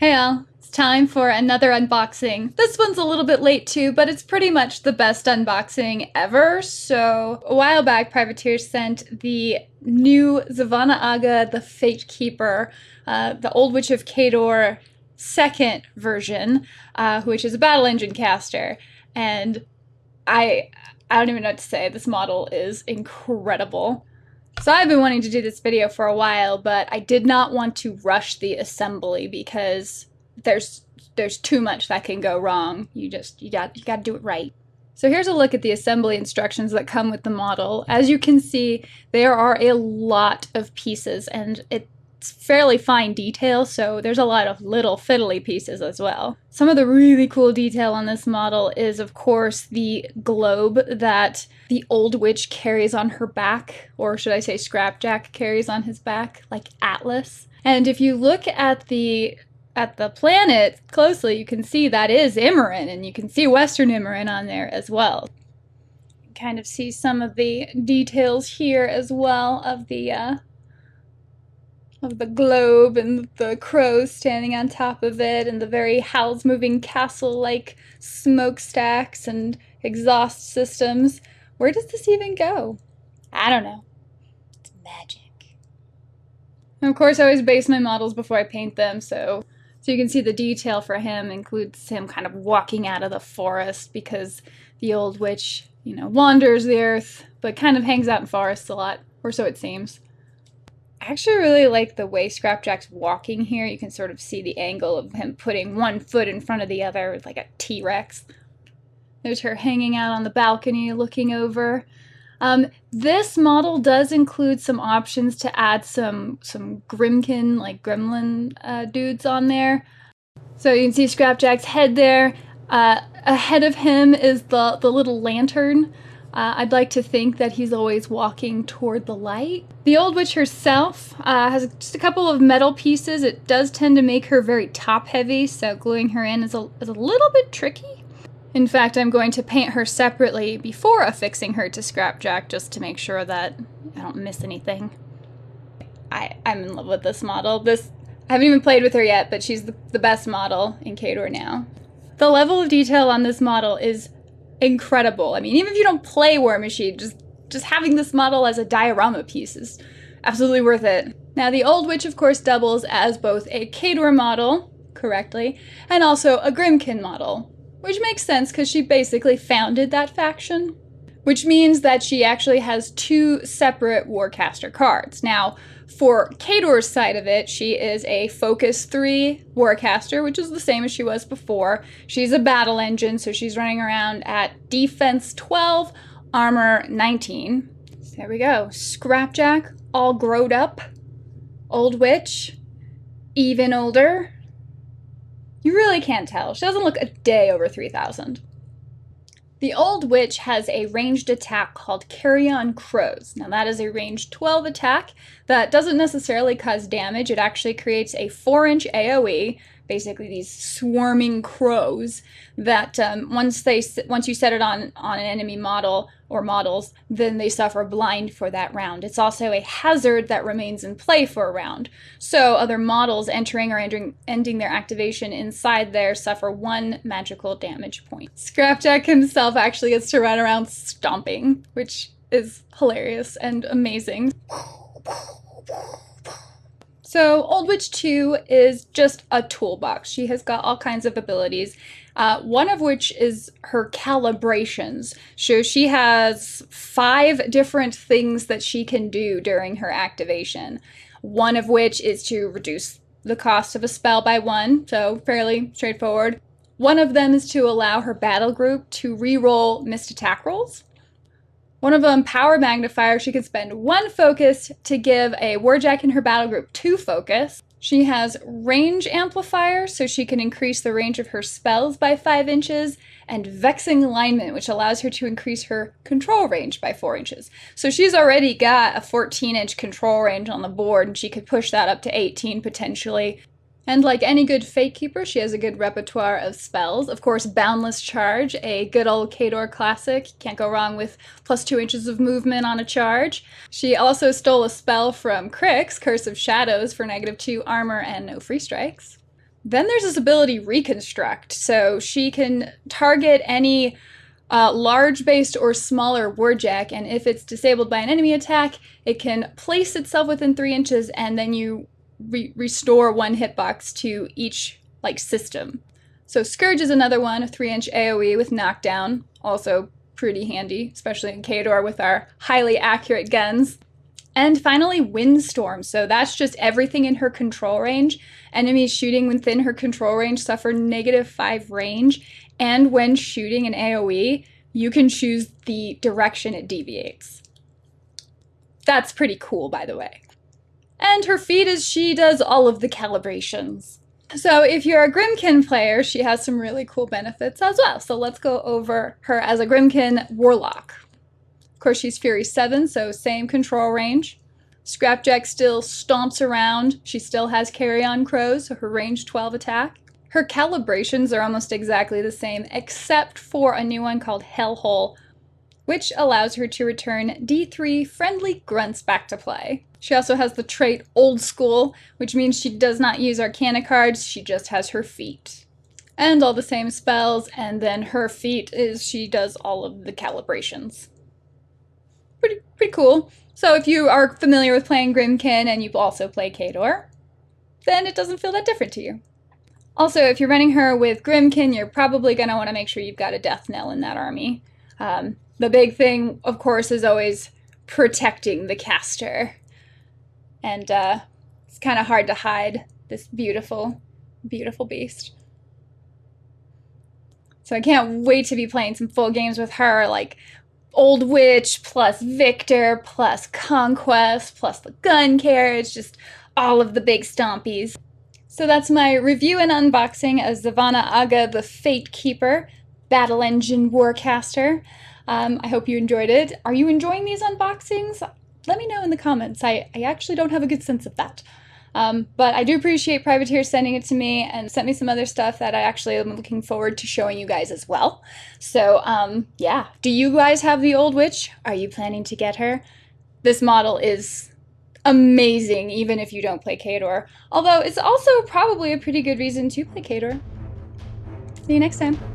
Hey all, it's time for another unboxing. This one's a little bit late too, but it's pretty much the best unboxing ever. So a while back, Privateer sent the new Zevanna Agha, the Fate Keeper, the Old Witch of Khador second version, which is a battle engine caster. And I don't even know what to say. This model is incredible. So I've been wanting to do this video for a while, but I did not want to rush the assembly because there's too much that can go wrong. You got to do it right. So here's a look at the assembly instructions that come with the model. As you can see, there are a lot of pieces and it's fairly fine detail, so there's a lot of little fiddly pieces as well. Some of the really cool detail on this model is, of course, the globe that the old witch carries on her back, or should I say Scrapjack carries on his back, like Atlas. And if you look at the planet closely, you can see that is Immorin, and you can see Western Immorin on there as well. You can kind of see some of the details here as well of the globe and the crows standing on top of it and the very Howl's Moving Castle-like smokestacks and exhaust systems. Where does this even go? I don't know. It's magic. And of course, I always base my models before I paint them, so you can see the detail for him includes him kind of walking out of the forest because the old witch, wanders the earth, but kind of hangs out in forests a lot, or so it seems. I actually really like the way Scrapjack's walking here. You can sort of see the angle of him putting one foot in front of the other like a T-Rex. There's her hanging out on the balcony looking over. This model does include some options to add some Grymkin, like gremlin dudes on there. So you can see Scrapjack's head there. Ahead of him is the little lantern. I'd like to think that he's always walking toward the light. The old witch herself has just a couple of metal pieces. It does tend to make her very top heavy, so gluing her in is a little bit tricky. In fact, I'm going to paint her separately before affixing her to Scrapjack just to make sure that I don't miss anything. I'm in love with this model. I haven't even played with her yet, but she's the best model in Khador now. The level of detail on this model is incredible. I mean, even if you don't play War Machine, just having this model as a diorama piece is absolutely worth it. Now, the Old Witch, of course, doubles as both a Khador model, correctly, and also a Grymkin model, which makes sense because she basically founded that faction, which means that she actually has two separate Warcaster cards. Now, for Khador's side of it, she is a Focus 3 Warcaster, which is the same as she was before. She's a battle engine, so she's running around at Defense 12, Armor 19. So there we go. Scrapjack, all growed up. Old Witch, even older. You really can't tell. She doesn't look a day over 3,000. The Old Witch has a ranged attack called Carrion Crows. Now that is a range 12 attack that doesn't necessarily cause damage. It actually creates a 4-inch AoE, basically these swarming crows that once you set it on an enemy model or models, then they suffer blind for that round. It's also a hazard that remains in play for a round. So other models entering or ending their activation inside there suffer 1 magical damage point. Scrapjack himself actually gets to run around stomping, which is hilarious and amazing. So Old Witch 2 is just a toolbox. She has got all kinds of abilities, one of which is her calibrations. So she has 5 different things that she can do during her activation, one of which is to reduce the cost of a spell by 1, so fairly straightforward. One of them is to allow her battle group to re-roll missed attack rolls. One of them, Power Magnifier, she can spend 1 focus to give a warjack in her battle group 2 focus. She has Range Amplifier, so she can increase the range of her spells by 5 inches, and Vexing Alignment, which allows her to increase her control range by 4 inches. So she's already got a 14-inch control range on the board, and she could push that up to 18 potentially. And like any good Fate Keeper, she has a good repertoire of spells. Of course, Boundless Charge, a good old Khador classic. Can't go wrong with plus 2 inches of movement on a charge. She also stole a spell from Crix, Curse of Shadows, for -2 armor and no free strikes. Then there's this ability Reconstruct, so she can target any large based or smaller warjack, and if it's disabled by an enemy attack, it can place itself within 3 inches, and then you restore 1 hitbox to each system. So Scourge is another one, a 3-inch AoE with knockdown, also pretty handy, especially in Khador with our highly accurate guns. And finally, Windstorm. So that's just everything in her control range. Enemies shooting within her control range suffer -5 range. And when shooting an AoE, you can choose the direction it deviates. That's pretty cool, by the way. And her feat is she does all of the calibrations. So if you're a Grymkin player, she has some really cool benefits as well. So let's go over her as a Grymkin Warlock. Of course, she's Fury 7, so same control range. Scrapjack still stomps around. She still has carry-on crows, so her range 12 attack. Her calibrations are almost exactly the same, except for a new one called Hellhole, which allows her to return D3 friendly grunts back to play. She also has the trait Old School, which means she does not use Arcana cards, she just has her feat. And all the same spells, and then her feat is she does all of the calibrations. Pretty cool. So if you are familiar with playing Grymkin and you also play Khador, then it doesn't feel that different to you. Also, if you're running her with Grymkin, you're probably going to want to make sure you've got a Death Knell in that army. The big thing, of course, is always protecting the caster. And it's kind of hard to hide this beautiful, beautiful beast. So I can't wait to be playing some full games with her, like Old Witch plus Victor plus Conquest plus the gun carriage, just all of the big stompies. So that's my review and unboxing of Zevanna Agha, the Fate Keeper, Battle Engine Warcaster. I hope you enjoyed it. Are you enjoying these unboxings? Let me know in the comments. I actually don't have a good sense of that. But I do appreciate Privateer sending it to me and sent me some other stuff that I actually am looking forward to showing you guys as well. So, yeah. Do you guys have the Old Witch? Are you planning to get her? This model is amazing, even if you don't play Khador. Although, it's also probably a pretty good reason to play Khador. See you next time.